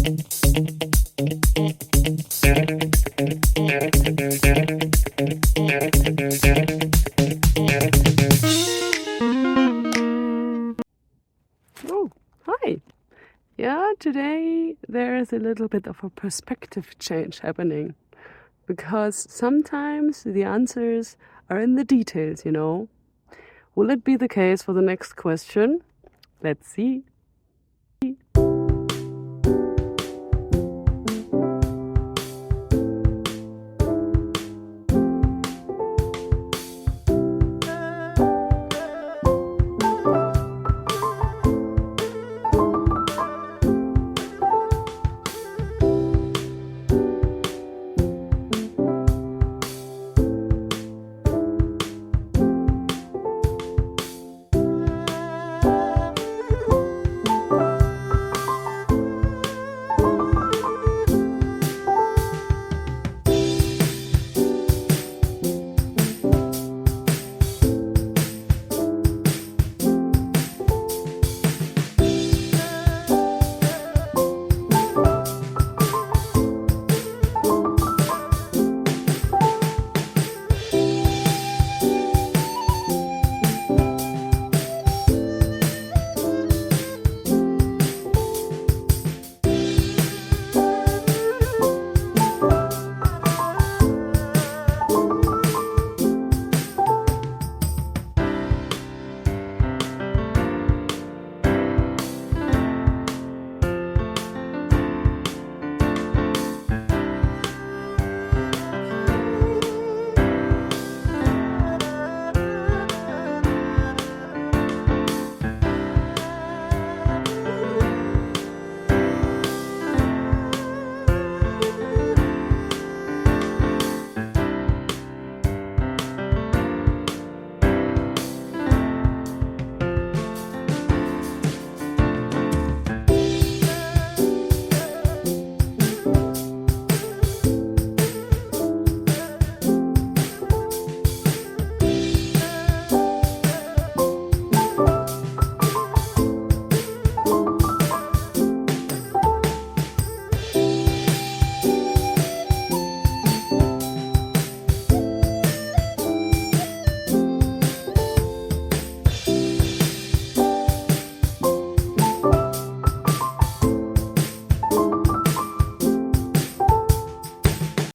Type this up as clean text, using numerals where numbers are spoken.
Oh, hi. Yeah, today there is a little bit of a perspective change happening, because sometimes the answers are in the details, you know. Will it be the case for the next question? Let's see.